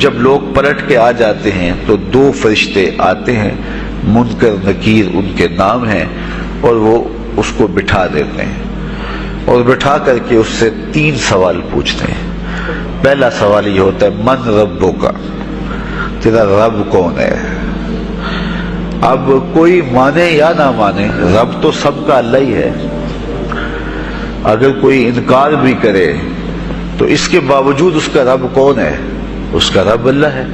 جب لوگ پلٹ کے آ جاتے ہیں تو 2 فرشتے آتے ہیں، منکر نکیر ان کے نام ہیں، اور وہ اس کو بٹھا دیتے ہیں اور بٹھا کر کے اس سے 3 سوال پوچھتے ہیں۔ پہلا سوال یہ ہوتا ہے من ربک، تیرا رب کون ہے؟ اب کوئی مانے یا نہ مانے، رب تو سب کا اللہ ہی ہے۔ اگر کوئی انکار بھی کرے تو اس کے باوجود اس کا رب کون ہے؟ اس کا رب اللہ ہے۔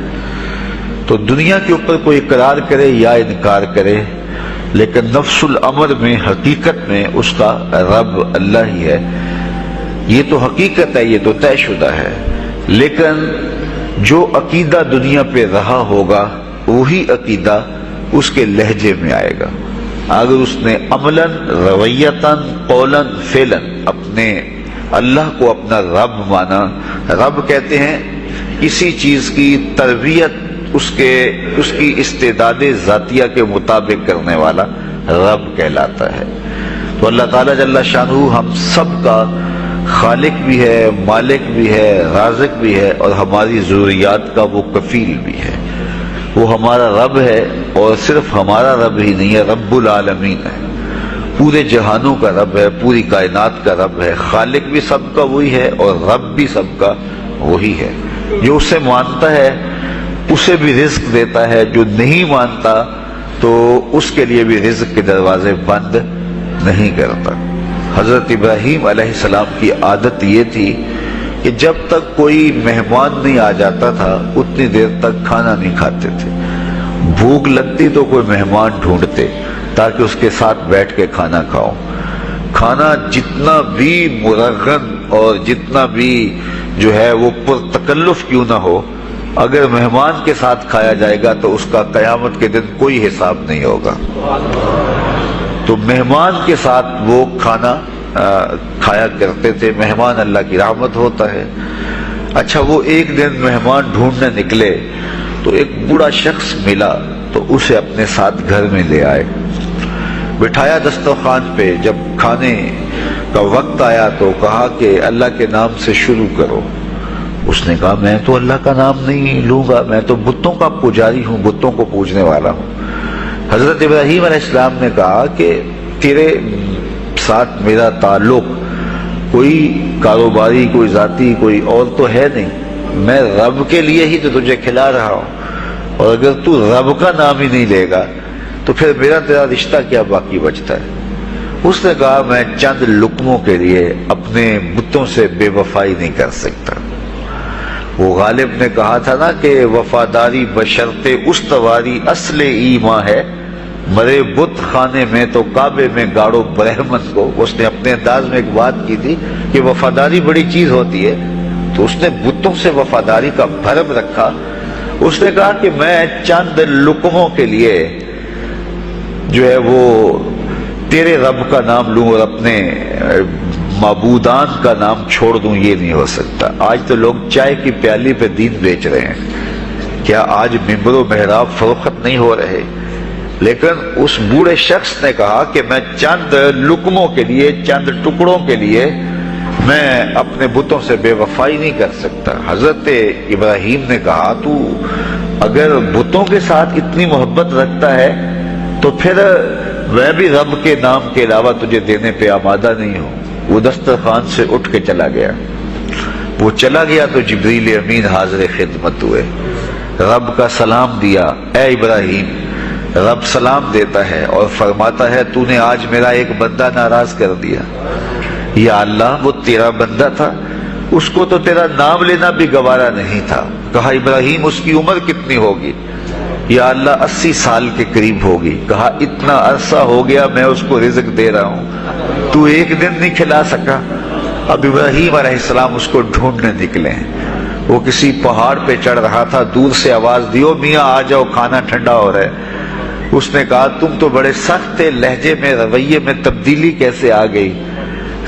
تو دنیا کے اوپر کوئی اقرار کرے یا انکار کرے، لیکن نفس الامر میں حقیقت میں اس کا رب اللہ ہی ہے۔ یہ تو حقیقت ہے، یہ تو طے شدہ ہے، لیکن جو عقیدہ دنیا پہ رہا ہوگا وہی عقیدہ اس کے لہجے میں آئے گا۔ اگر اس نے عملاً، رویتاً، قولاً، فعلاً اپنے اللہ کو اپنا رب مانا، رب کہتے ہیں کسی چیز کی تربیت اس کی استعداد ذاتیہ کے مطابق کرنے والا رب کہلاتا ہے۔ تو اللہ تعالیٰ جل شانہ ہم سب کا خالق بھی ہے، مالک بھی ہے، رازق بھی ہے، اور ہماری ضروریات کا وہ کفیل بھی ہے۔ وہ ہمارا رب ہے، اور صرف ہمارا رب ہی نہیں ہے، رب العالمین ہے، پورے جہانوں کا رب ہے، پوری کائنات کا رب ہے۔ خالق بھی سب کا وہی ہے اور رب بھی سب کا وہی ہے۔ جو اسے مانتا ہے اسے بھی رزق دیتا ہے، جو نہیں مانتا تو اس کے لیے بھی رزق کے دروازے بند نہیں کرتا۔ حضرت ابراہیم علیہ السلام کی عادت یہ تھی کہ جب تک کوئی مہمان نہیں آ جاتا تھا اتنی دیر تک کھانا نہیں کھاتے تھے۔ بھوک لگتی تو کوئی مہمان ڈھونڈتے تاکہ اس کے ساتھ بیٹھ کے کھانا کھاؤ۔ کھانا جتنا بھی مرغن اور جتنا بھی جو ہے وہ پرتکلف کیوں نہ ہو، اگر مہمان کے ساتھ کھایا جائے گا تو اس کا قیامت کے دن کوئی حساب نہیں ہوگا۔ تو مہمان کے ساتھ وہ کھانا کھایا کرتے تھے۔ مہمان اللہ کی رحمت ہوتا ہے۔ اچھا، وہ ایک دن مہمان ڈھونڈنے نکلے تو ایک بوڑھا شخص ملا تو اسے اپنے ساتھ گھر میں لے آئے، بٹھایا دسترخوان پہ۔ جب کھانے کا وقت آیا تو کہا کہ اللہ کے نام سے شروع کرو۔ اس نے کہا میں تو اللہ کا نام نہیں لوں گا، میں تو بتوں کا پجاری ہوں، بتوں کو پوجنے والا ہوں۔ حضرت ابراہیم علیہ السلام نے کہا کہ تیرے ساتھ میرا تعلق کوئی کاروباری، کوئی ذاتی، کوئی اور تو ہے نہیں، میں رب کے لیے ہی تو تجھے کھلا رہا ہوں، اور اگر تو رب کا نام ہی نہیں لے گا تو پھر میرا تیرا رشتہ کیا باقی بچتا ہے؟ اس نے کہا میں چند لقموں کے لیے اپنے بتوں سے بے وفائی نہیں کر سکتا۔ وہ غالب نے کہا تھا نا کہ وفاداری بشرط استواری اصل ایمان ہے، مرے بت خانے میں تو کعبے میں گاڑو برہمن کو۔ اس نے اپنے انداز میں ایک بات کی تھی کہ وفاداری بڑی چیز ہوتی ہے، تو اس نے بتوں سے وفاداری کا بھرم رکھا۔ اس نے کہا کہ میں چند لقموں کے لیے جو ہے وہ تیرے رب کا نام لوں اور اپنے معبودان کا نام چھوڑ دوں، یہ نہیں ہو سکتا۔ آج تو لوگ چائے کی پیالی پہ دین بیچ رہے ہیں، کیا آج ممبر و محراب فروخت نہیں ہو رہے؟ لیکن اس بوڑھے شخص نے کہا کہ میں چند لقموں کے لیے، چند ٹکڑوں کے لیے میں اپنے بتوں سے بے وفائی نہیں کر سکتا۔ حضرت ابراہیم نے کہا تو اگر بتوں کے ساتھ اتنی محبت رکھتا ہے تو پھر میں بھی رب کے نام کے علاوہ تجھے دینے پہ آمادہ نہیں ہوں۔ وہ دسترخوان سے اٹھ کے چلا گیا۔ وہ چلا گیا تو جبریل امین حاضر خدمت ہوئے، رب کا سلام دیا۔ اے ابراہیم، رب سلام دیتا ہے اور فرماتا ہے تو نے آج میرا ایک بندہ ناراض کر دیا۔ یا اللہ، وہ تیرا بندہ تھا، اس کو تو تیرا نام لینا بھی گوارا نہیں تھا۔ کہا ابراہیم اس کی عمر کتنی ہوگی؟ یا اللہ 80 سال کے قریب ہوگی۔ کہا اتنا عرصہ ہو گیا میں اس کو رزق دے رہا ہوں، تو ایک دن نہیں کھلا سکا؟ اب ابراہیم علیہ السلام اس کو ڈھونڈنے نکلے ہیں۔ وہ کسی پہاڑ پہ چڑھ رہا تھا، دور سے آواز دی او میاں آ جاؤ، کھانا ٹھنڈا ہو رہا ہے۔ اس نے کہا تم تو بڑے سخت تھے، لہجے میں، رویے میں تبدیلی کیسے آ گئی؟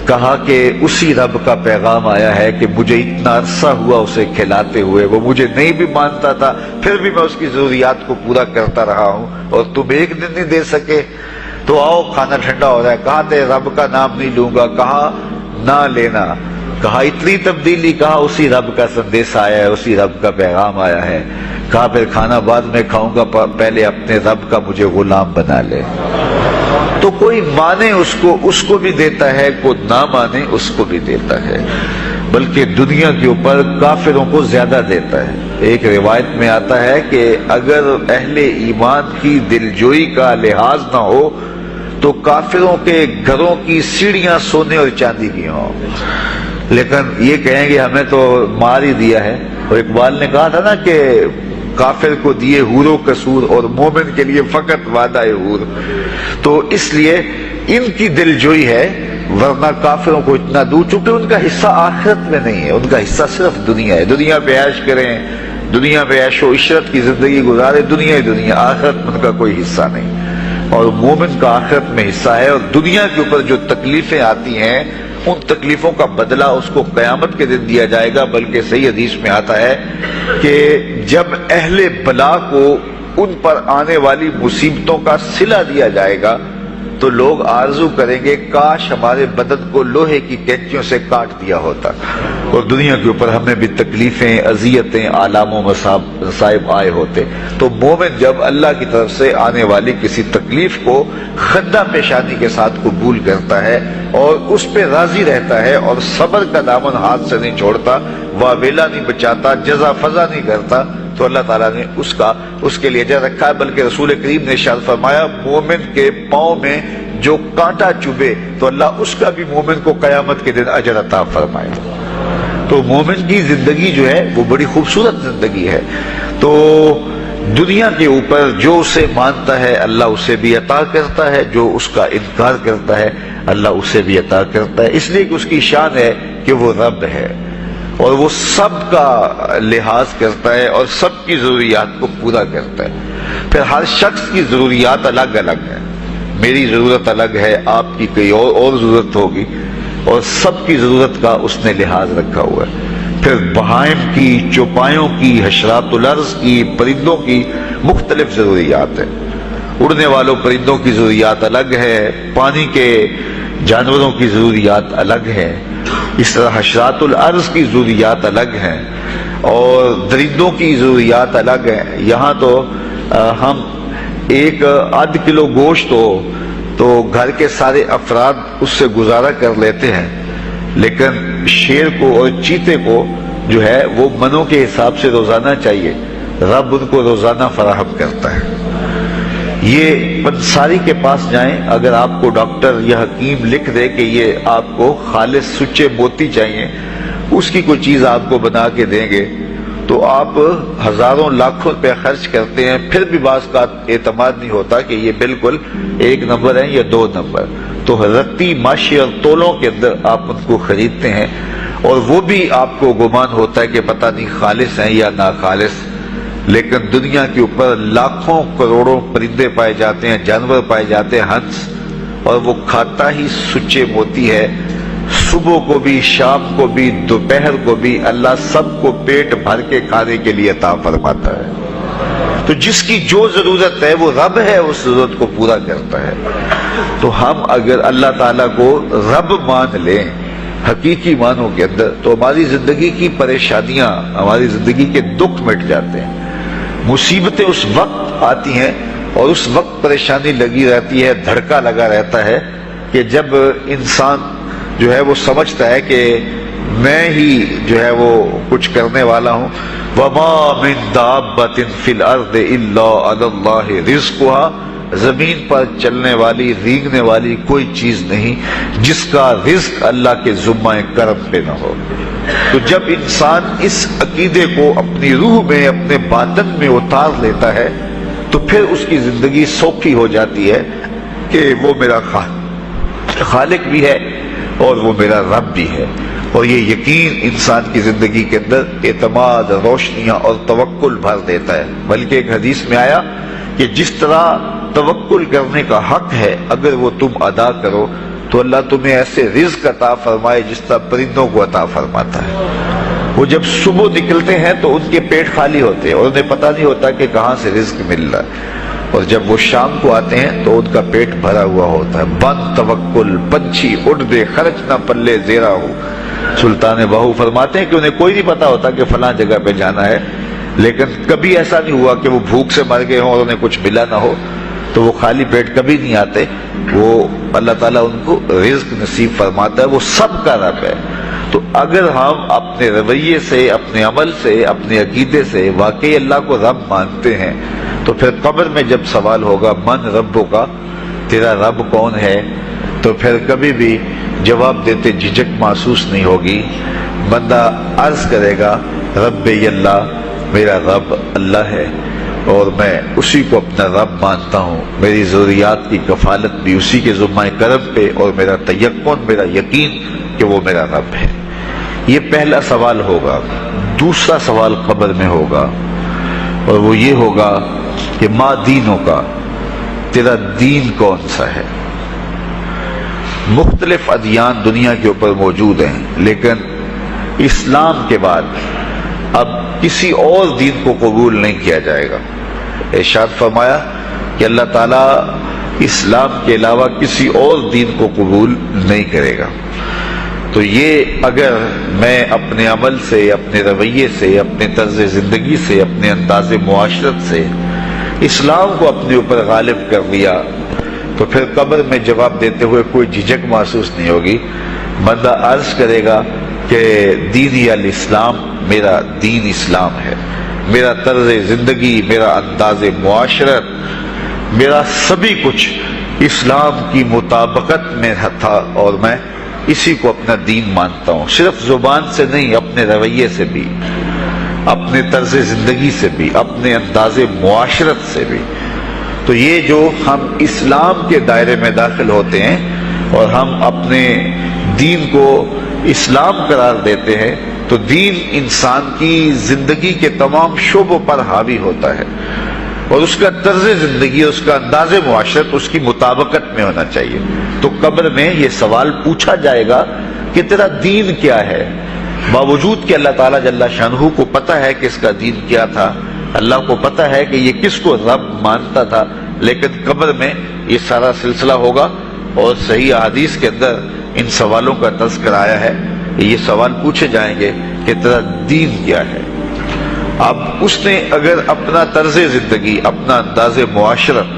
کہا کہ اسی رب کا پیغام آیا ہے کہ مجھے اتنا عرصہ ہوا اسے کھلاتے ہوئے، وہ مجھے نہیں بھی مانتا تھا، پھر بھی میں اس کی ضروریات کو پورا کرتا رہا ہوں، اور تم ایک دن نہیں دے سکے؟ تو آؤ کھانا ٹھنڈا ہو رہا ہے۔ کہا تے رب کا نام نہیں لوں گا، کہا نہ لینا۔ کہا اتنی تبدیلی، کہا اسی رب کا سندیش آیا ہے، اسی رب کا پیغام آیا ہے۔ کہا پھر کھانا بعد میں کھاؤں گا، پہلے اپنے رب کا مجھے غلام بنا لے۔ تو کوئی مانے اس کو بھی دیتا ہے، کوئی نہ مانے اس کو بھی دیتا ہے، بلکہ دنیا کے اوپر کافروں کو زیادہ دیتا ہے۔ ایک روایت میں آتا ہے کہ اگر اہل ایمان کی دلجوئی کا لحاظ نہ ہو تو کافروں کے گھروں کی سیڑھیاں سونے اور چاندی کی ہوں، لیکن یہ کہیں گے ہمیں تو مار ہی دیا ہے۔ اور اقبال نے کہا تھا نا کہ کافر کو دیے حور و قصور اور مومن کے لیے فقط وعدہ حور۔ تو اس لیے ان کی دلجوئی ہے، ورنہ کافروں کو اتنا دور، چونکہ ان کا حصہ آخرت میں نہیں ہے، ان کا حصہ صرف دنیا ہے۔ دنیا پہ عیش کریں، دنیا پہ عیش و عشرت کی زندگی گزارے، دنیا ہی دنیا، آخرت میں ان کا کوئی حصہ نہیں۔ اور مومن کا آخرت میں حصہ ہے، اور دنیا کے اوپر جو تکلیفیں آتی ہیں ان تکلیفوں کا بدلہ اس کو قیامت کے دن دیا جائے گا۔ بلکہ صحیح حدیث میں آتا ہے کہ جب اہل بلا کو ان پر آنے والی مصیبتوں کا صلہ دیا جائے گا تو لوگ آرزو کریں گے کاش ہمارے بدن کو لوہے کی کینچیوں سے کاٹ دیا ہوتا، اور دنیا کے اوپر ہمیں بھی تکلیفیں، اذیتیں، آلام و مصائب آئے ہوتے۔ تو مومن جب اللہ کی طرف سے آنے والی کسی تکلیف کو خندہ پیشانی کے ساتھ قبول کرتا ہے اور اس پہ راضی رہتا ہے اور صبر کا دامن ہاتھ سے نہیں چھوڑتا، واویلا نہیں بچاتا، جزا فضا نہیں کرتا، تو اللہ تعالیٰ نے اس کے لیے اجر رکھا ہے۔ بلکہ رسول کریم نے ارشاد فرمایا مومن کے پاؤں میں جو کانٹا چبھے تو اللہ اس کا بھی مومن کو قیامت کے دن اجر عطا فرمائے۔ تو مومن کی زندگی جو ہے وہ بڑی خوبصورت زندگی ہے۔ تو دنیا کے اوپر جو اسے مانتا ہے اللہ اسے بھی عطا کرتا ہے، جو اس کا انکار کرتا ہے اللہ اسے بھی عطا کرتا ہے، اس لیے کہ اس کی شان ہے کہ وہ رب ہے اور وہ سب کا لحاظ کرتا ہے اور سب کی ضروریات کو پورا کرتا ہے۔ پھر ہر شخص کی ضروریات الگ الگ ہیں، میری ضرورت الگ ہے، آپ کی کوئی اور ضرورت ہوگی، اور سب کی ضرورت کا اس نے لحاظ رکھا ہوا ہے۔ پھر بہائم کی، چوپایوں کی، حشرات الارض کی، پرندوں کی مختلف ضروریات ہیں۔ اڑنے والوں پرندوں کی ضروریات الگ ہے، پانی کے جانوروں کی ضروریات الگ ہے، اس طرح حشرات الارض کی ضروریات الگ ہیں اور درندوں کی ضروریات الگ ہیں۔ یہاں تو ہم ایک آدھ کلو گوشت ہو تو گھر کے سارے افراد اس سے گزارا کر لیتے ہیں، لیکن شیر کو اور چیتے کو جو ہے وہ منوں کے حساب سے روزانہ چاہیے، رب ان کو روزانہ فراہم کرتا ہے۔ یہ پنساری کے پاس جائیں، اگر آپ کو ڈاکٹر یا حکیم لکھ دے کہ یہ آپ کو خالص سچے موتی چاہیے، اس کی کوئی چیز آپ کو بنا کے دیں گے تو آپ ہزاروں لاکھوں روپے خرچ کرتے ہیں، پھر بھی بعض کا اعتماد نہیں ہوتا کہ یہ بالکل 1 نمبر ہے یا 2 نمبر۔ تو رتی ماشی اور تولوں کے اندر آپ ان کو خریدتے ہیں اور وہ بھی آپ کو گمان ہوتا ہے کہ پتہ نہیں خالص ہیں یا ناخالص، لیکن دنیا کے اوپر لاکھوں کروڑوں پرندے پائے جاتے ہیں، جانور پائے جاتے ہیں، ہنس، اور وہ کھاتا ہی سچے موتی ہے۔ صبح کو بھی، شام کو بھی، دوپہر کو بھی اللہ سب کو پیٹ بھر کے کھانے کے لیے عطا فرماتا ہے۔ تو جس کی جو ضرورت ہے وہ رب ہے، اس ضرورت کو پورا کرتا ہے۔ تو ہم اگر اللہ تعالیٰ کو رب مان لیں حقیقی معنوں کے اندر تو ہماری زندگی کی پریشانیاں، ہماری زندگی کے دکھ مٹ جاتے ہیں۔ مصیبتیں اس وقت آتی ہیں اور اس وقت پریشانی لگی رہتی ہے، دھڑکا لگا رہتا ہے کہ جب انسان جو ہے وہ سمجھتا ہے کہ میں ہی جو ہے وہ کچھ کرنے والا ہوں۔ وَمَا مِن دَابَّةٍ فِي الْأَرْضِ إِلَّا عَلَى اللَّهِ رِزْقُهَا، زمین پر چلنے والی، ریگنے والی کوئی چیز نہیں جس کا رزق اللہ کے ذمہ کرم پہ نہ ہو۔ تو جب انسان اس عقیدے کو اپنی روح میں، اپنے باطن میں اتار لیتا ہے تو پھر اس کی زندگی سوکھی ہو جاتی ہے کہ وہ میرا خالق بھی ہے اور وہ میرا رب بھی ہے۔ اور یہ یقین انسان کی زندگی کے اندر اعتماد، روشنیاں اور توکل بھر دیتا ہے۔ بلکہ ایک حدیث میں آیا کہ جس طرح توکل کرنے کا حق ہے اگر وہ تم ادا کرو تو اللہ تمہیں ایسے رزق عطا فرمائے جس طرح پرندوں کو عطا فرماتا ہے۔ وہ جب صبح نکلتے ہیں تو ان کے پیٹ خالی ہوتے ہیں اور انہیں پتہ نہیں ہوتا کہ کہاں سے رزق مل رہا ہے، اور جب وہ شام کو آتے ہیں تو ان کا پیٹ بھرا ہوا ہوتا ہے۔ بند توکل، پنچھی اڑ دے، خرچ نہ پلے زیرا ہو، سلطان باہو فرماتے ہیں کہ انہیں کوئی نہیں پتا ہوتا کہ فلاں جگہ پہ جانا ہے، لیکن کبھی ایسا نہیں ہوا کہ وہ بھوک سے مر گئے ہوں اور انہیں کچھ ملا نہ ہو، تو وہ خالی پیٹ کبھی نہیں آتے، وہ اللہ تعالیٰ ان کو رزق نصیب فرماتا ہے، وہ سب کا رب ہے۔ تو اگر ہم اپنے رویے سے، اپنے عمل سے، اپنے عقیدے سے واقعی اللہ کو رب مانتے ہیں، تو پھر قبر میں جب سوال ہوگا من ربو کا، تیرا رب کون ہے، تو پھر کبھی بھی جواب دیتے جھجک محسوس نہیں ہوگی۔ بندہ عرض کرے گا رب اللہ، میرا رب اللہ ہے اور میں اسی کو اپنا رب مانتا ہوں، میری ضروریات کی کفالت بھی اسی کے ذمہ کرم پہ، اور میرا تیقن، میرا یقین کہ وہ میرا رب ہے۔ یہ پہلا سوال ہوگا۔ دوسرا سوال قبر میں ہوگا، اور وہ یہ ہوگا کہ ما دینوں کا، تیرا دین کون سا ہے؟ مختلف ادیان دنیا کے اوپر موجود ہیں، لیکن اسلام کے بعد اب کسی اور دین کو قبول نہیں کیا جائے گا۔ ارشاد فرمایا کہ اللہ تعالیٰ اسلام کے علاوہ کسی اور دین کو قبول نہیں کرے گا۔ تو یہ اگر میں اپنے عمل سے، اپنے رویے سے، اپنے طرز زندگی سے، اپنے انداز معاشرت سے اسلام کو اپنے اوپر غالب کر لیا، تو پھر قبر میں جواب دیتے ہوئے کوئی جھجک محسوس نہیں ہوگی۔ بندہ عرض کرے گا کہ دینی الاسلام، میرا دین اسلام ہے، میرا طرز زندگی، میرا انداز معاشرت، میرا سبھی کچھ اسلام کی مطابقت میں تھا، اور میں اسی کو اپنا دین مانتا ہوں، صرف زبان سے نہیں، اپنے رویے سے بھی، اپنے طرز زندگی سے بھی، اپنے انداز معاشرت سے بھی۔ تو یہ جو ہم اسلام کے دائرے میں داخل ہوتے ہیں اور ہم اپنے دین کو اسلام قرار دیتے ہیں، تو دین انسان کی زندگی کے تمام شعبوں پر حاوی ہوتا ہے، اور اس کا طرز زندگی، اس کا انداز معاشرت اس کی مطابقت میں ہونا چاہیے۔ تو قبر میں یہ سوال پوچھا جائے گا کہ تیرا دین کیا ہے، باوجود کہ اللہ تعالیٰ جل شانہ کو پتہ ہے کہ اس کا دین کیا تھا، اللہ کو پتہ ہے کہ یہ کس کو رب مانتا تھا، لیکن قبر میں یہ سارا سلسلہ ہوگا، اور صحیح احادیث کے اندر ان سوالوں کا تذکر آیا ہے۔ یہ سوال پوچھے جائیں گے کہ تیرا دین کیا ہے۔ اب اس نے اگر اپنا طرز زندگی، اپنا انداز معاشرت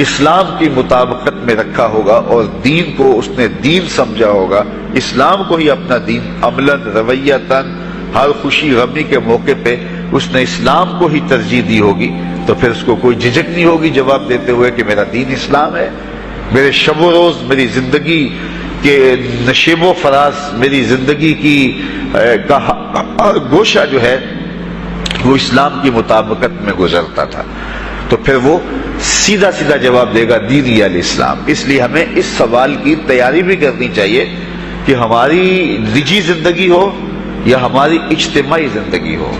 اسلام کی مطابقت میں رکھا ہوگا، اور دین کو اس نے دین سمجھا ہوگا، اسلام کو ہی اپنا دین، عملاً، رویتاً، ہر خوشی غمی کے موقع پہ اس نے اسلام کو ہی ترجیح دی ہوگی، تو پھر اس کو کوئی جھجک نہیں ہوگی جواب دیتے ہوئے کہ میرا دین اسلام ہے، میرے شب و روز، میری زندگی کے نشیب و فراز، میری زندگی کی کا گوشہ جو ہے وہ اسلام کی مطابقت میں گزرتا تھا۔ تو پھر وہ سیدھا سیدھا جواب دے گا دینی الاسلام۔ اس لیے ہمیں اس سوال کی تیاری بھی کرنی چاہیے کہ ہماری نجی زندگی ہو یا ہماری اجتماعی زندگی ہو،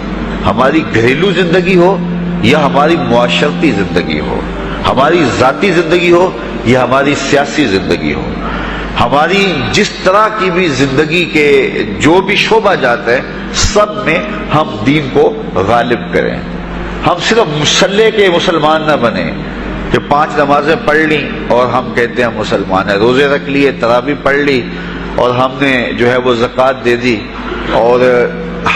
ہماری گھریلو زندگی ہو یا ہماری معاشرتی زندگی ہو، ہماری ذاتی زندگی ہو یا ہماری سیاسی زندگی ہو، ہماری جس طرح کی بھی زندگی کے جو بھی شعبہ جات ہے، سب میں ہم دین کو غالب کریں۔ ہم صرف مسلح کے مسلمان نہ بنیں کہ 5 نمازیں پڑھ لیں اور ہم کہتے ہیں مسلمان ہیں، روزے رکھ لیے، تراویح پڑھ لی، اور ہم نے جو ہے وہ زکوٰۃ دے دی اور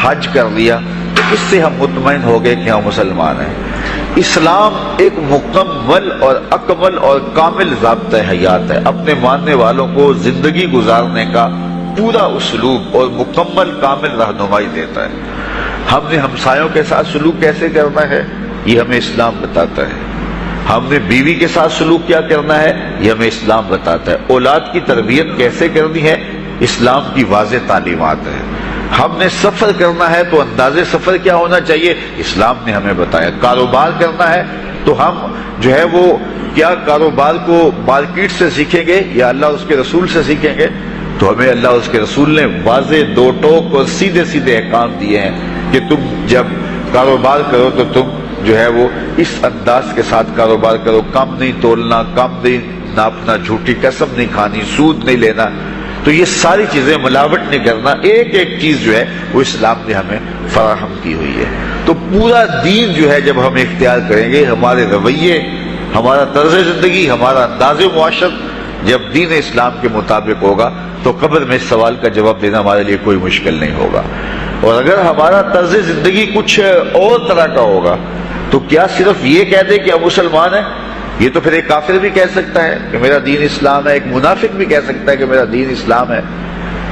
حج کر لیا، تو اس سے ہم مطمئن ہو گئے کہ ہم مسلمان ہیں۔ اسلام ایک مکمل اور اکمل اور کامل ضابطہ حیات ہے، اپنے ماننے والوں کو زندگی گزارنے کا پورا اسلوب اور مکمل کامل رہنمائی دیتا ہے۔ ہم نے ہمسایوں کے ساتھ سلوک کیسے کرنا ہے، یہ ہمیں اسلام بتاتا ہے۔ ہم نے بیوی کے ساتھ سلوک کیا کرنا ہے، یہ ہمیں اسلام بتاتا ہے۔ اولاد کی تربیت کیسے کرنی ہے، اسلام کی واضح تعلیمات ہے۔ ہم نے سفر کرنا ہے تو انداز سفر کیا ہونا چاہیے، اسلام نے ہمیں بتایا۔ کاروبار کرنا ہے تو ہم جو ہے وہ کیا کاروبار کو مارکیٹ سے سیکھیں گے یا اللہ اس کے رسول سے سیکھیں گے، تو ہمیں اللہ اس کے رسول نے واضح 2 ٹوک اور سیدھے سیدھے احکام دیے ہیں کہ تم جب کاروبار کرو تو تم جو ہے وہ اس انداز کے ساتھ کاروبار کرو، کم نہیں تولنا، کم نہیں ناپنا، جھوٹی قسم نہیں کھانی، سود نہیں لینا۔ تو یہ ساری چیزیں، ملاوٹ نہیں کرنا، ایک ایک چیز جو ہے وہ اسلام نے ہمیں فراہم کی ہوئی ہے۔ تو پورا دین جو ہے جب ہم اختیار کریں گے، ہمارے رویے، ہمارا طرز زندگی، ہمارا انداز معاشرت، جب دین اسلام کے مطابق ہوگا تو قبر میں اس سوال کا جواب دینا ہمارے لیے کوئی مشکل نہیں ہوگا. اور اگر ہمارا طرز زندگی کچھ اور طرح کا ہوگا تو کیا صرف یہ کہہ دے کہ ہم مسلمان ہیں؟ یہ تو پھر ایک کافر بھی کہہ سکتا ہے کہ میرا دین اسلام ہے، ایک منافق بھی کہہ سکتا ہے کہ میرا دین اسلام ہے.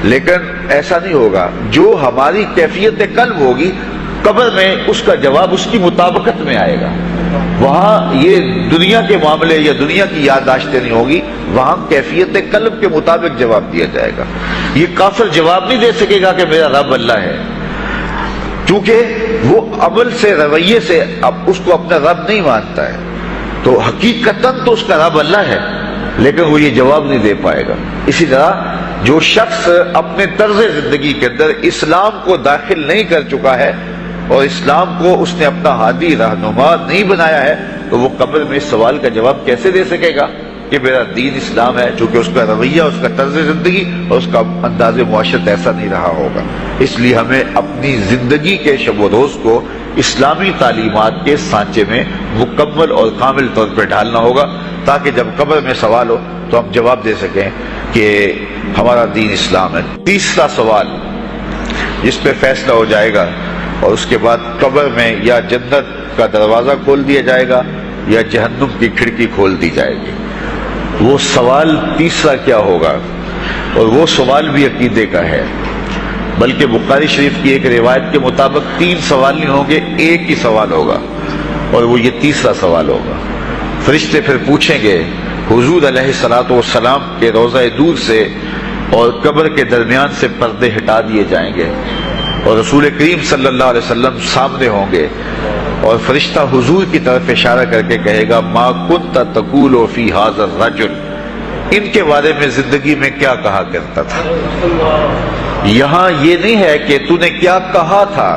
لیکن ایسا نہیں ہوگا. جو ہماری کیفیت قلب ہوگی قبر میں اس کا جواب اس کی مطابقت میں آئے گا. وہاں یہ دنیا کے معاملے یا دنیا کی یادداشتیں نہیں ہوگی، وہاں کیفیت قلب کے مطابق جواب دیا جائے گا. یہ کافر جواب نہیں دے سکے گا کہ میرا رب اللہ ہے، کیونکہ وہ عمل سے رویے سے اب اس کو اپنا رب نہیں مانتا ہے. تو حقیقتاً تو اس کا رب اللہ ہے، لیکن وہ یہ جواب نہیں دے پائے گا. اسی طرح جو شخص اپنے طرز زندگی کے اندر اسلام کو داخل نہیں کر چکا ہے اور اسلام کو اس نے اپنا ہادی رہنما نہیں بنایا ہے، تو وہ قبر میں اس سوال کا جواب کیسے دے سکے گا کہ میرا دین اسلام ہے، چونکہ اس کا رویہ، اس کا طرز زندگی اور اس کا انداز معاشرت ایسا نہیں رہا ہوگا. اس لیے ہمیں اپنی زندگی کے شب و روز کو اسلامی تعلیمات کے سانچے میں مکمل اور کامل طور پہ ڈھالنا ہوگا، تاکہ جب قبر میں سوال ہو تو ہم جواب دے سکیں کہ ہمارا دین اسلام ہے. تیسرا سوال جس پہ فیصلہ ہو جائے گا، اور اس کے بعد قبر میں یا جنت کا دروازہ کھول دیا جائے گا یا جہنم کی کھڑکی کھول دی جائے گی. وہ سوال تیسرا کیا ہوگا؟ اور وہ سوال بھی عقیدے کا ہے، بلکہ بخاری شریف کی ایک روایت کے مطابق 3 سوال نہیں ہوں گے، ایک ہی سوال ہوگا، اور وہ یہ تیسرا سوال ہوگا. فرشتے پھر پوچھیں گے حضور علیہ الصلوۃ والسلام کے روضہ دور سے اور قبر کے درمیان سے پردے ہٹا دیے جائیں گے، اور رسول کریم صلی اللہ علیہ وسلم سامنے ہوں گے، اور فرشتہ حضور کی طرف اشارہ کر کے کہے گا ما کنت تقول فی ھذا الرجل، ان کے بارے میں زندگی میں کیا کہا کرتا تھا. یہاں یہ نہیں ہے کہ تو نے کیا کہا تھا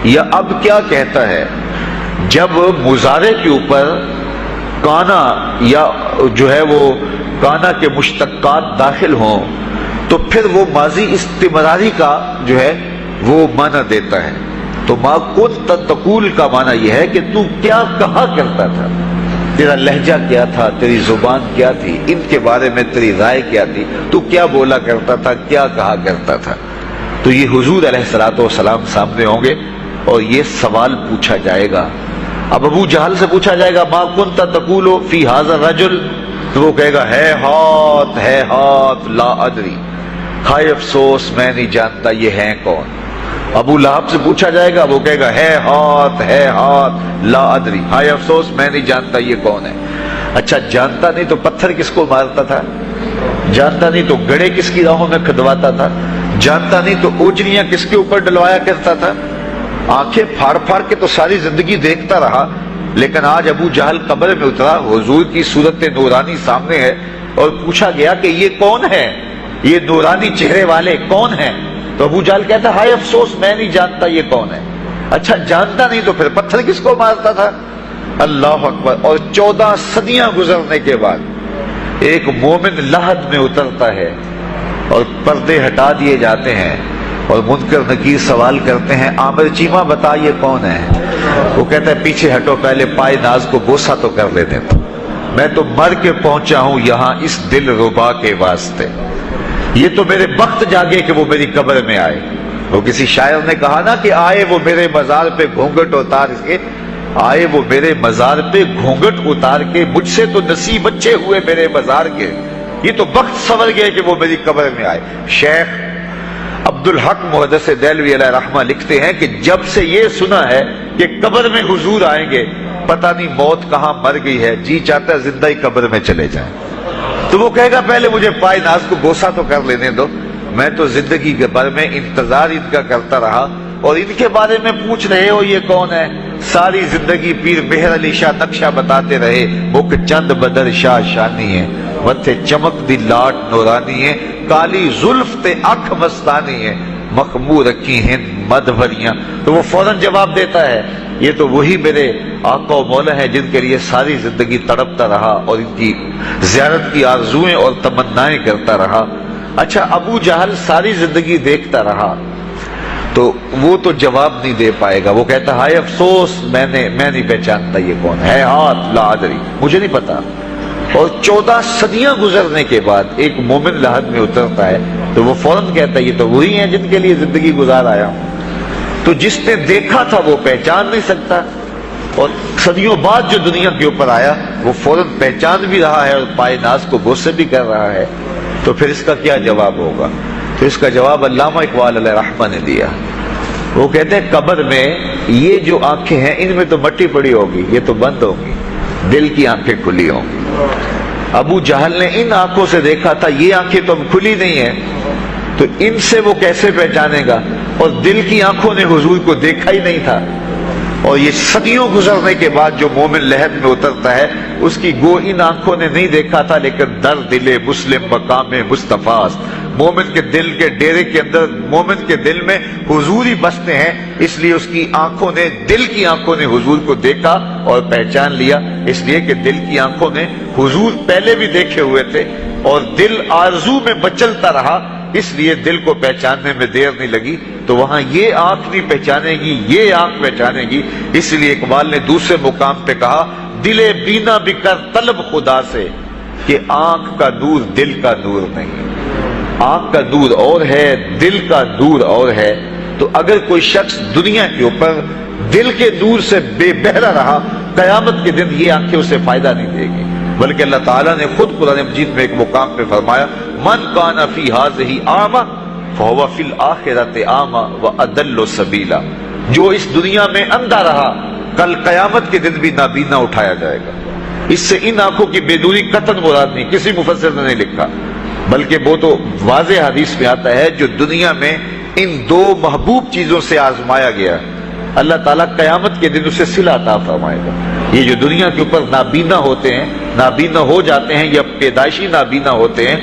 یا اب کیا کہتا ہے. جب مضارع کے اوپر کانا یا جو ہے وہ کانا کے مشتقات داخل ہوں تو پھر وہ ماضی استمراری کا جو ہے وہ معنی دیتا ہے. تو ما کنت تقول کا معنی یہ ہے کہ تو کیا کہا کرتا تھا، تیرا لہجہ کیا تھا، تیری زبان کیا تھی، ان کے بارے میں تیری رائے کیا تھی، تو کیا بولا کرتا تھا، کیا کہا کرتا تھا. تو یہ حضور علیہ الصلوۃ والسلام سامنے ہوں گے اور یہ سوال پوچھا جائے گا. اب ابو جہل سے پوچھا جائے گا ما کنت تقول فی ھذا الرجل، تو وہ کہے گا ہے ہاتھ لا ادری، ہائے افسوس میں نہیں جانتا یہ ہیں کون. ابو لہب سے پوچھا جائے گا، وہ کہے گا ہے ہاتھ لا ادری، ہائے افسوس میں نہیں جانتا یہ کون ہے. اچھا جانتا نہیں تو پتھر کس کو مارتا تھا، جانتا نہیں تو گڑھے کس کی راہوں میں کھدواتا تھا، جانتا نہیں تو اوجریاں کس کے اوپر ڈلوایا کرتا تھا. آنکھیں پھاڑ پھاڑ کے تو ساری زندگی دیکھتا رہا، لیکن آج ابو جہل قبر میں اترا، حضور کی صورت نورانی سامنے ہے، اور پوچھا گیا کہ یہ کون ہے، یہ نورانی چہرے والے کون ہیں؟ تو ابو جہل کہتا ہائے افسوس میں نہیں جانتا یہ کون ہے. اچھا جانتا نہیں تو پھر پتھر کس کو مارتا تھا. اللہ اکبر. اور 14 صدیاں گزرنے کے بعد ایک مومن لحد میں اترتا ہے اور پردے ہٹا دیے جاتے ہیں، اور منکر نکیر سوال کرتے ہیں عامر چیمہ بتا یہ کون ہے. وہ کہتا ہے پیچھے ہٹو، پہلے پائے ناز کو بوسہ تو کر لیتے تو میں تو مر کے پہنچا ہوں یہاں اس دل ربا کے واسطے. یہ تو میرے بخت جاگے کہ وہ میری قبر میں آئے. وہ کسی شاعر نے کہا نا کہ آئے وہ میرے مزار پہ گھونگٹ اتار کے، آئے وہ میرے مزار پہ گھونگٹ اتار کے، مجھ سے تو نصیب اچھے ہوئے میرے مزار کے، یہ تو بخت سنور گئے کہ وہ میری قبر میں آئے. شیخ عبدالحق محدث دہلوی علیہ رحمہ لکھتے ہیں کہ جب سے یہ سنا ہے کہ قبر میں حضور آئیں گے، پتہ نہیں موت کہاں مر گئی ہے، جی چاہتا ہے زندہ ہی قبر میں چلے جائیں. تو وہ کہے گا پہلے مجھے پائے ناز کو بوسہ تو کر لینے دو، میں تو زندگی کے بارے میں انتظار ان کا کرتا رہا، اور ان کے بارے میں پوچھ رہے ہو یہ کون ہے. ساری زندگی پیر مہر علی شاہ نقشہ بتاتے رہے، مکھ چند بدر شاہ شانی ہے، متھے چمک دی لاٹ نورانی ہے، کالی زلف تے اکھ مستانی ہے، مخمور رکھی ہیں مدھوریاں. تو وہ فوراً جواب دیتا ہے یہ تو وہی میرے آقا و مولا ہے جن کے لیے ساری زندگی تڑپتا رہا اور ان کی زیارت کی آرزویں اور تمنائیں کرتا رہا. اچھا ابو جہل ساری زندگی دیکھتا رہا تو وہ تو جواب نہیں دے پائے گا. وہ کہتا ہائے افسوس میں نہیں پہچانتا یہ کون ہے، ہاتھ لا ادری، مجھے نہیں پتا، اور 14 صدیاں گزرنے کے بعد ایک مومن لحد میں اترتا ہے تو وہ فوراً کہتا ہے یہ تو وہی ہیں جن کے لیے زندگی گزار آیا ہوں۔ تو جس نے دیکھا تھا وہ پہچان نہیں سکتا، اور صدیوں بعد جو دنیا کے اوپر آیا وہ فوراً پہچان بھی رہا ہے اور پائے ناز کو بوسے بھی کر رہا ہے۔ تو پھر اس کا کیا جواب ہوگا؟ تو اس کا جواب علامہ اقبال علیہ رحمہ نے دیا۔ وہ کہتے ہیں قبر میں یہ جو آنکھیں ہیں ان میں تو مٹی پڑی ہوگی، یہ تو بند ہوگی، دل کی آنکھیں کھلی ہوں گی۔ ابو جہل نے ان آنکھوں سے دیکھا تھا، یہ آنکھیں تو اب کھلی نہیں ہیں، تو ان سے وہ کیسے پہچانے گا؟ اور دل کی آنکھوں نے حضور کو دیکھا ہی نہیں تھا۔ اور یہ صدیوں گزرنے کے بعد جو مومن لحد میں اترتا ہے اس کی گو ان آنکھوں نے نہیں دیکھا تھا، لیکن در دل مسلم مقام مصطفیٰ است، مومن کے دل کے ڈیرے کے اندر مومن کے دل میں حضور ہی بستے ہیں، اس لیے اس کی آنکھوں نے، دل کی آنکھوں نے حضور کو دیکھا اور پہچان لیا، اس لیے کہ دل کی آنکھوں نے حضور پہلے بھی دیکھے ہوئے تھے اور دل آرزو میں مچلتا رہا، اس لیے دل کو پہچاننے میں دیر نہیں لگی۔ تو وہاں یہ آنکھ نہیں پہچانے گی، یہ آنکھ پہچانے گی، اس لیے اقبال نے دوسرے مقام پہ کہا دل بینا بھی کر طلب خدا سے، کہ آنکھ کا نور دل کا نور نہیں، آنکھ کا نور اور ہے، دل کا نور اور ہے۔ تو اگر کوئی شخص دنیا کے اوپر دل کے نور سے بے بہرا رہا، قیامت کے دن یہ آنکھیں اسے فائدہ نہیں دے گی، بلکہ اللہ تعالیٰ نے خود قرآن مجید میں ایک مقام پہ فرمایا من کان فی ہذہ اعمی فہو فی الآخرۃ اعمی واضل سبیلا، جو اس دنیا میں اندھا رہا کل قیامت کے دن بھی نابینا اٹھایا جائے گا۔ اس سے ان آنکھوں کی بے نوری قطعاً مراد نہیں، کسی مفسر نے نہیں لکھا، بلکہ وہ تو واضح حدیث میں آتا ہے جو دنیا میں ان دو محبوب چیزوں سے آزمایا گیا، اللہ تعالیٰ قیامت کے دن اسے صلہ عطا فرمائے گا۔ یہ جو دنیا کے اوپر نابینا ہوتے ہیں، نابینا ہو جاتے ہیں یا پیدائشی نابینا ہوتے ہیں،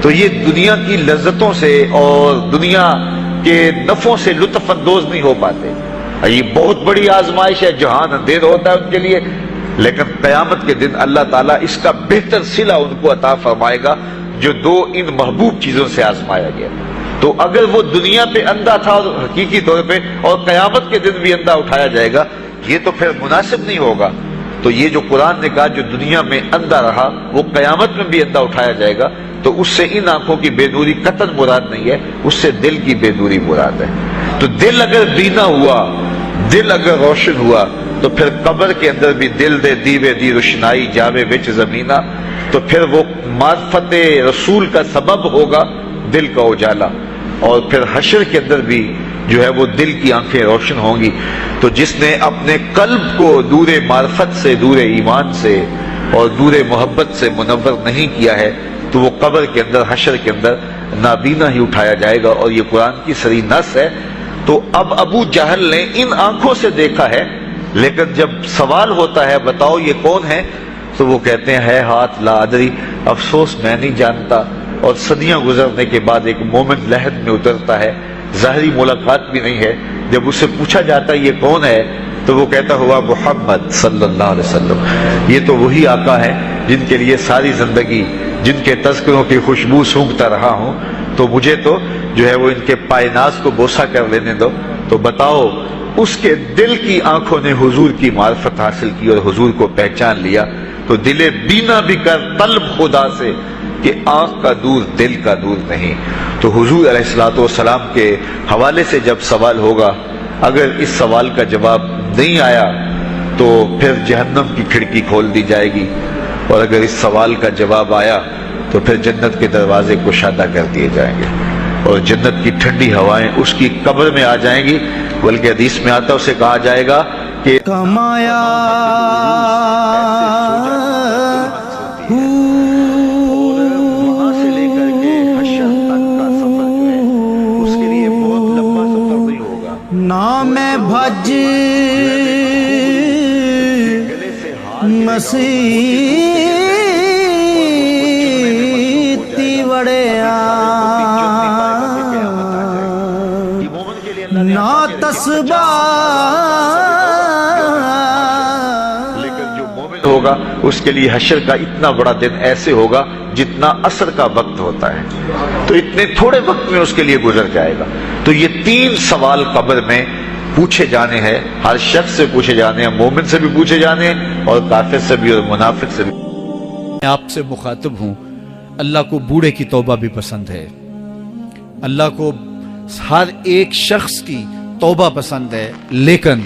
تو یہ دنیا کی لذتوں سے اور دنیا کے نفعوں سے لطف اندوز نہیں ہو پاتے۔ یہ بہت بڑی آزمائش ہے، جہان اندھیر ہوتا ہے ان کے لیے، لیکن قیامت کے دن اللہ تعالیٰ اس کا بہتر صلہ ان کو عطا فرمائے گا جو دو ان محبوب چیزوں سے آزمایا گیا۔ تو اگر وہ دنیا پہ اندھا تھا اور حقیقی طور پہ، اور قیامت کے دن بھی اندھا اٹھایا جائے گا، یہ تو پھر مناسب نہیں ہوگا۔ تو یہ جو قرآن نے کہا جو دنیا میں اندھا رہا وہ قیامت میں بھی اندھا اٹھایا جائے گا، تو اس سے ان آنکھوں کی بے نوری قطعاً مراد نہیں ہے، اس سے دل کی بے نوری مراد ہے۔ تو دل اگر بینا ہوا، دل اگر روشن ہوا، تو پھر قبر کے اندر بھی دل دے دیوے دی روشنائی جاوے وچ زمینہ، تو پھر وہ معرفت رسول کا سبب ہوگا دل کا اجالا، اور پھر حشر کے اندر بھی جو ہے وہ دل کی آنکھیں روشن ہوں گی۔ تو جس نے اپنے قلب کو نور معرفت سے، نور ایمان سے اور نور محبت سے منور نہیں کیا ہے، تو وہ قبر کے اندر، حشر کے اندر نابینا ہی اٹھایا جائے گا، اور یہ قرآن کی صریح نص ہے۔ تو اب ابو جہل نے ان آنکھوں سے دیکھا ہے، لیکن جب سوال ہوتا ہے بتاؤ یہ کون ہے، تو وہ کہتے ہیں ہے ہاتھ لا ادری، افسوس میں نہیں جانتا۔ اور صدیاں گزرنے کے بعد ایک مومن لحد میں اترتا ہے، ظاہری ملاقات بھی نہیں ہے، جب اسے پوچھا جاتا ہے یہ کون ہے، تو وہ کہتا ہوا محمد صلی اللہ علیہ وسلم، یہ تو وہی آقا ہے جن کے لیے ساری زندگی، جن کے تذکروں کی خوشبو سونگھتا رہا ہوں، تو مجھے تو جو ہے وہ ان کے پائے ناز کو بوسہ کر لینے دو۔ تو بتاؤ اس کے دل کی آنکھوں نے حضور کی معرفت حاصل کی اور حضور کو پہچان لیا، تو دل بینا بھی کر طلب خدا سے، کہ آنکھ کا نور دل کا نور نہیں۔ تو حضور علیہ الصلوۃ والسلام کے حوالے سے جب سوال ہوگا، اگر اس سوال کا جواب نہیں آیا تو پھر جہنم کی کھڑکی کھول دی جائے گی، اور اگر اس سوال کا جواب آیا تو پھر جنت کے دروازے کشادہ کر دیے جائیں گے، اور جنت کی ٹھنڈی ہوائیں اس کی قبر میں آ جائیں گی، بلکہ حدیث میں آتا اسے کہا جائے گا کہ کمایا نام بھج مسیح وڑیا نا تسبا، لیکن جو مومن ہوگا اس کے لیے حشر کا اتنا بڑا دن ایسے ہوگا جتنا عصر کا وقت ہوتا ہے، تو اتنے تھوڑے وقت میں اس کے لیے گزر جائے گا۔ تو یہ 3 سوال قبر میں پوچھے جانے ہیں، ہر شخص سے پوچھے جانے ہیں، مومن سے بھی پوچھے جانے ہیں اور کافر سے بھی اور منافق سے بھی۔ میں آپ سے مخاطب ہوں، اللہ کو بوڑھے کی توبہ بھی پسند ہے، اللہ کو ہر ایک شخص کی توبہ پسند ہے، لیکن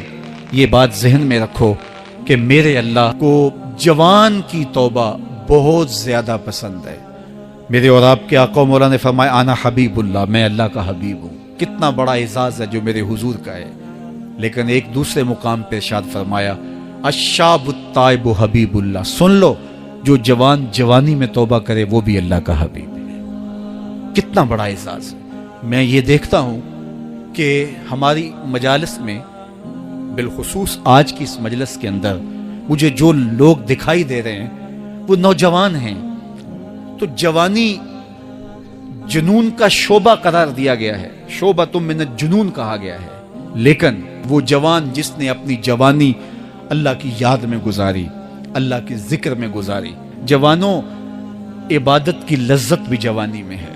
یہ بات ذہن میں رکھو کہ میرے اللہ کو جوان کی توبہ بہت زیادہ پسند ہے۔ میرے اور آپ کے آقا مولا نے فرمایا انا حبیب اللہ، میں اللہ کا حبیب ہوں۔ کتنا بڑا اعزاز ہے جو میرے حضور کا ہے، لیکن ایک دوسرے مقام پہ ارشاد فرمایا الشاب التائب حبیب اللہ، سن لو جو جوان جوانی میں توبہ کرے وہ بھی اللہ کا حبیب ہے۔ کتنا بڑا اعزاز ہے۔ میں یہ دیکھتا ہوں کہ ہماری مجالس میں، بالخصوص آج کی اس مجلس کے اندر، مجھے جو لوگ دکھائی دے رہے ہیں وہ نوجوان ہیں، تو جوانی جنون کا شعبہ قرار دیا گیا ہے، شعبۃ من الجنون کہا گیا ہے، لیکن وہ جوان جس نے اپنی جوانی اللہ کی یاد میں گزاری، اللہ کے ذکر میں گزاری۔ جوانوں، عبادت کی لذت بھی جوانی میں ہے۔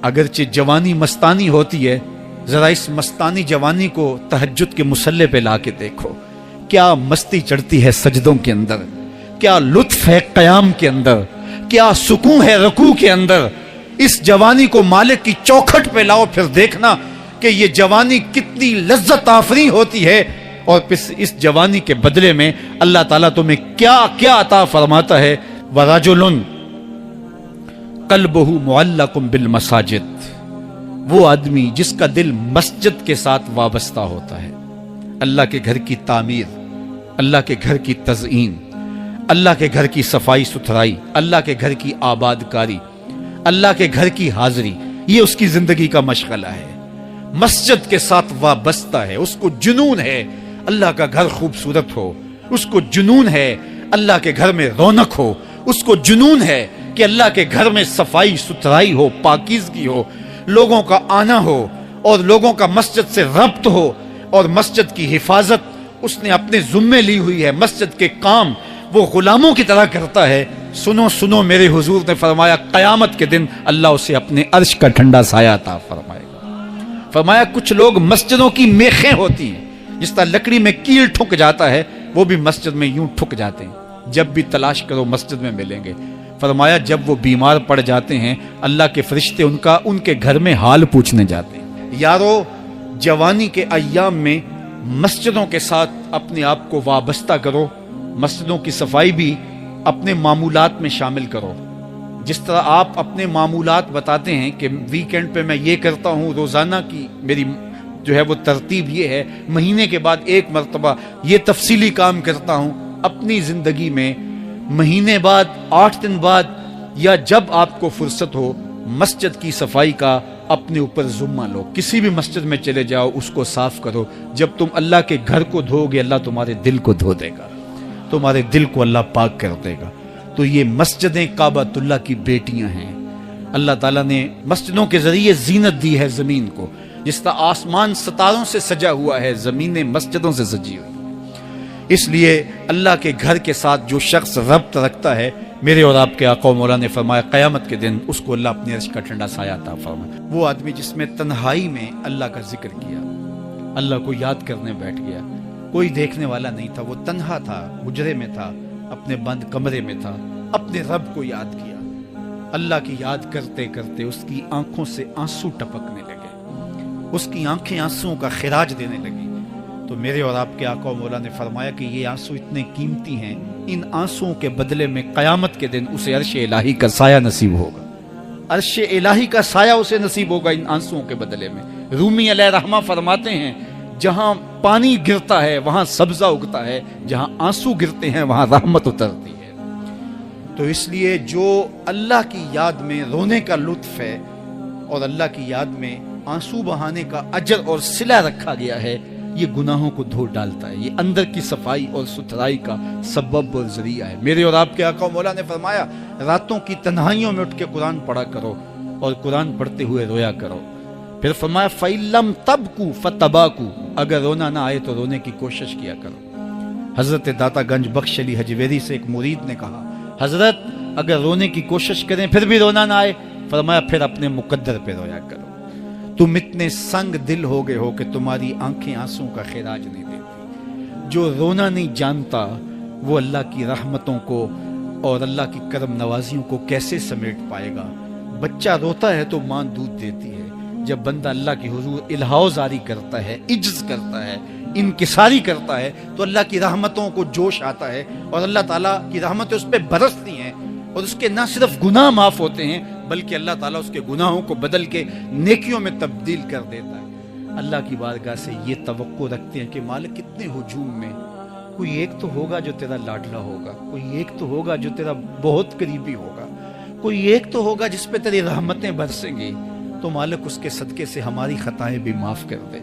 اگرچہ جوانی مستانی ہوتی ہے، ذرا اس مستانی جوانی کو تہجد کے مصلے پہ لا کے دیکھو، کیا مستی چڑھتی ہے سجدوں کے اندر، کیا لطف ہے قیام کے اندر، کیا سکون ہے رکوع کے اندر۔ اس جوانی کو مالک کی چوکھٹ پہ لاؤ، پھر دیکھنا کہ یہ جوانی کتنی لذت آفریں ہوتی ہے، اور پھر اس جوانی کے بدلے میں اللہ تعالیٰ تمہیں کیا کیا عطا فرماتا ہے۔ وَرَجُلٌ قَلْبُهُ مُعَلَّقٌ بِالْمَسَاجِدِ، وہ آدمی جس کا دل مسجد کے ساتھ وابستہ ہوتا ہے، اللہ کے گھر کی تعمیر، اللہ کے گھر کی تزئین، اللہ کے گھر کی صفائی ستھرائی، اللہ کے گھر کی آباد کاری، اللہ کے گھر کی حاضری، یہ اس کی زندگی کا مشغلہ ہے۔ مسجد کے ساتھ وابستہ ہے، اس کو جنون ہے اللہ کا گھر خوبصورت ہو، اس کو جنون ہے اللہ کے گھر میں رونق ہو، اس کو جنون ہے کہ اللہ کے گھر میں صفائی ستھرائی ہو، پاکیزگی ہو، لوگوں کا آنا ہو اور لوگوں کا مسجد سے ربط ہو، اور مسجد کی حفاظت اس نے اپنے ذمے لی ہوئی ہے، مسجد کے کام وہ غلاموں کی طرح کرتا ہے۔ سنو سنو، میرے حضور نے فرمایا قیامت کے دن اللہ اسے اپنے عرش کا ٹھنڈا سایہ عطا فرمائے گا۔ فرمایا کچھ لوگ مسجدوں کی میخیں ہوتی ہیں، جس طرح لکڑی میں کیل ٹھک جاتا ہے، وہ بھی مسجد میں یوں ٹھک جاتے ہیں، جب بھی تلاش کرو مسجد میں ملیں گے۔ فرمایا جب وہ بیمار پڑ جاتے ہیں، اللہ کے فرشتے ان کے گھر میں حال پوچھنے جاتے ہیں۔ یارو، جوانی کے ایام میں مسجدوں کے ساتھ اپنے آپ کو وابستہ کرو، مسجدوں کی صفائی بھی اپنے معمولات میں شامل کرو۔ جس طرح آپ اپنے معمولات بتاتے ہیں کہ ویکینڈ پہ میں یہ کرتا ہوں، روزانہ کی میری جو ہے وہ ترتیب یہ ہے، مہینے کے بعد ایک مرتبہ یہ تفصیلی کام کرتا ہوں، اپنی زندگی میں مہینے بعد، 8 دن بعد، یا جب آپ کو فرصت ہو، مسجد کی صفائی کا اپنے اوپر ذمہ لو۔ کسی بھی مسجد میں چلے جاؤ، اس کو صاف کرو۔ جب تم اللہ کے گھر کو دھو گے، اللہ تمہارے دل کو دھو دے گا، تمہارے دل کو اللہ پاک کر دے گا۔ تو یہ مسجدیں کعبۃ اللہ کی بیٹیاں ہیں۔ اللہ تعالیٰ نے مسجدوں کے ذریعے زینت دی ہے زمین کو، جس طرح آسمان ستاروں سے سجا ہوا ہے، زمینیں مسجدوں سے سجی ہوئی ہیں۔ اس لیے اللہ کے گھر کے ساتھ جو شخص ربط رکھتا ہے، میرے اور آپ کے آقا و مولا نے فرمایا قیامت کے دن اس کو اللہ اپنے عرش کا ٹھنڈا سایہ عطا فرمائے۔ وہ آدمی جس میں تنہائی میں اللہ کا ذکر کیا، اللہ کو یاد کرنے بیٹھ گیا، کوئی دیکھنے والا نہیں تھا، وہ تنہا تھا، حجرے میں تھا، اپنے بند کمرے میں تھا، اپنے رب کو یاد کیا۔ اللہ کی یاد کرتے کرتے اس کی آنکھوں سے آنسو ٹپکنے لگے، اس کی آنکھیں آنسوؤں کا خراج دینے لگی۔ تو میرے اور آپ کے آقا و مولا نے فرمایا کہ یہ آنسو اتنے قیمتی ہیں، ان آنسوؤں کے بدلے میں قیامت کے دن اسے عرش الہی کا سایہ نصیب ہوگا، عرش الہی کا سایہ اسے نصیب ہوگا ان آنسوؤں کے بدلے میں۔ رومی علیہ رحمہ فرماتے ہیں جہاں پانی گرتا ہے وہاں سبزہ اگتا ہے، جہاں آنسو گرتے ہیں وہاں رحمت اترتی ہے۔ تو اس لیے جو اللہ کی یاد میں رونے کا لطف ہے اور اللہ کی یاد میں آنسو بہانے کا اجر اور صلہ رکھا گیا ہے، یہ گناہوں کو دھو ڈالتا ہے، یہ اندر کی صفائی اور ستھرائی کا سبب اور ذریعہ ہے۔ میرے اور آپ کے آقا و مولا نے فرمایا راتوں کی تنہائیوں میں اٹھ کے قرآن پڑھا کرو اور قرآن پڑھتے ہوئے رویا کرو۔ پھر فرمایا فَإِلَّمْ تَبْكُوا فَتَبَاكُوا، اگر رونا نہ آئے تو رونے کی کوشش کیا کرو۔ حضرت داتا گنج بخش علی حجویری سے ایک مرید نے کہا حضرت اگر رونے کی کوشش کریں پھر بھی رونا نہ آئے، فرمایا پھر اپنے مقدر پہ رویا کرو۔ تم اتنے سنگ دل ہو گئے ہو کہ تمہاری آنکھیں آنسوں کا خراج نہیں دیتی۔ جو رونا نہیں جانتا وہ اللہ کی رحمتوں کو اور اللہ کی کرم نوازیوں کو کیسے سمیٹ پائے گا؟ بچہ روتا ہے تو ماں دودھ دیتی ہے، جب بندہ اللہ کی حضور الہاء زاری کرتا ہے، عجز کرتا ہے، انکساری کرتا ہے، تو اللہ کی رحمتوں کو جوش آتا ہے اور اللہ تعالیٰ کی رحمتیں اس پہ برستی ہیں، اور اس کے نہ صرف گناہ معاف ہوتے ہیں بلکہ اللہ تعالیٰ اس کے گناہوں کو بدل کے نیکیوں میں تبدیل کر دیتا ہے۔ اللہ کی بارگاہ سے یہ توقع رکھتے ہیں کہ مالک کتنے ہجوم میں کوئی ایک تو ہوگا جو تیرا لاڈلا ہوگا، کوئی ایک تو ہوگا جو تیرا بہت قریبی ہوگا، کوئی ایک تو ہوگا جس پہ تیری رحمتیں برسیں گی، تو مالک اس کے صدقے سے ہماری خطائیں بھی معاف کر دے،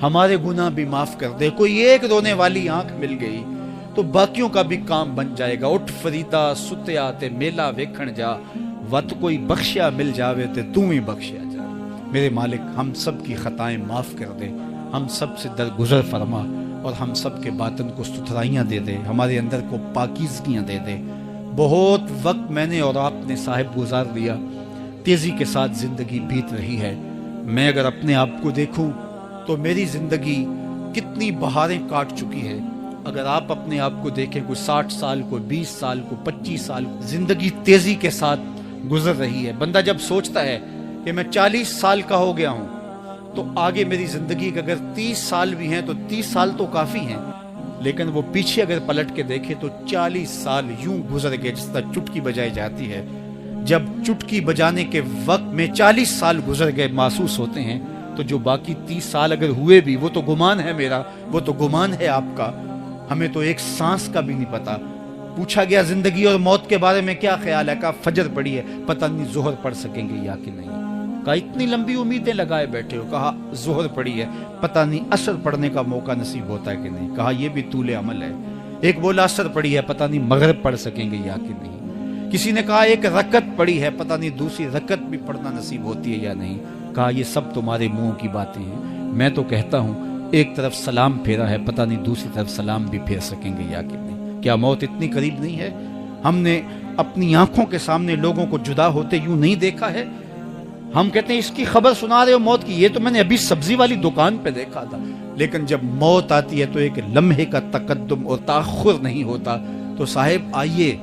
ہمارے گناہ بھی معاف کر دے۔ کوئی ایک رونے والی آنکھ مل گئی تو باقیوں کا بھی کام بن جائے گا۔ اٹھ فریدا ستیا تے میلا ویکھن جا، وت کوئی بخشیا مل جاوے تے تو ہی بخشیا جا۔ میرے مالک ہم سب کی خطائیں معاف کر دے، ہم سب سے درگزر فرما، اور ہم سب کے باطن کو ستھرائیاں دے دے، ہمارے اندر کو پاکیزگیاں دے دے۔ بہت وقت میں نے اور آپ نے صاحب گزار لیا، تیزی کے ساتھ زندگی بیت رہی ہے۔ میں اگر اپنے آپ کو دیکھوں تو میری زندگی کتنی بہاریں کاٹ چکی ہے۔ اگر آپ اپنے آپ کو دیکھیں، کوئی 60 سال، کوئی 20 سال، کوئی 25 سال، زندگی تیزی کے ساتھ گزر رہی ہے۔ بندہ جب سوچتا ہے کہ میں 40 سال کا ہو گیا ہوں تو آگے میری زندگی کے اگر 30 سال بھی ہیں تو 30 سال تو کافی ہیں، لیکن وہ پیچھے اگر پلٹ کے دیکھے تو 40 سال یوں گزر گئے جس طرح چٹکی بجائی جاتی ہے۔ جب چٹکی بجانے کے وقت میں 40 سال گزر گئے محسوس ہوتے ہیں، تو جو باقی 30 سال اگر ہوئے بھی، وہ تو گمان ہے میرا، وہ تو گمان ہے آپ کا، ہمیں تو ایک سانس کا بھی نہیں پتا۔ پوچھا گیا زندگی اور موت کے بارے میں کیا خیال ہے؟ کہا فجر پڑی ہے، پتہ نہیں ظہر پڑھ سکیں گے یا کہ نہیں۔ کہا اتنی لمبی امیدیں لگائے بیٹھے ہو، کہا ظہر پڑی ہے، پتہ نہیں عصر پڑھنے کا موقع نصیب ہوتا ہے کہ نہیں۔ کہا یہ بھی طول عمل ہے۔ ایک بولا عصر پڑی ہے، پتہ نہیں مغرب پڑھ سکیں گے یا کہ نہیں۔ کسی نے کہا ایک رکعت پڑی ہے، پتہ نہیں دوسری رکعت بھی پڑھنا نصیب ہوتی ہے یا نہیں۔ کہا یہ سب تمہارے منہ کی باتیں ہیں، میں تو کہتا ہوں ایک طرف سلام پھیرا ہے، پتہ نہیں دوسری طرف سلام بھی پھیر سکیں گے یا کہ نہیں۔ کیا موت اتنی قریب نہیں ہے؟ ہم نے اپنی آنکھوں کے سامنے لوگوں کو جدا ہوتے یوں نہیں دیکھا ہے؟ ہم کہتے ہیں اس کی خبر سنا رہے ہو موت کی، یہ تو میں نے ابھی سبزی والی دکان پہ دیکھا تھا، لیکن جب موت آتی ہے تو ایک لمحے کا تقدم اور تاخر نہیں ہوتا۔ تو صاحب آئیے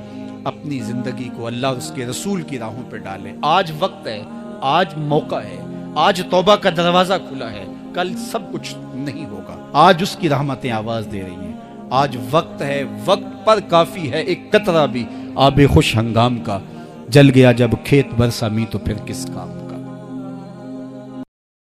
اپنی زندگی کو اللہ اور اس کے رسول کی راہوں پہ ڈالیں۔ آج وقت ہے، آج موقع ہے، آج توبہ کا دروازہ کھلا ہے، کل سب کچھ نہیں ہوگا۔ آج اس کی رحمتیں آواز دے رہی ہیں، آج وقت ہے، وقت پر کافی ہے ایک قطرہ بھی آب خوش ہنگام کا، جل گیا جب کھیت برسا می تو پھر کس کام۔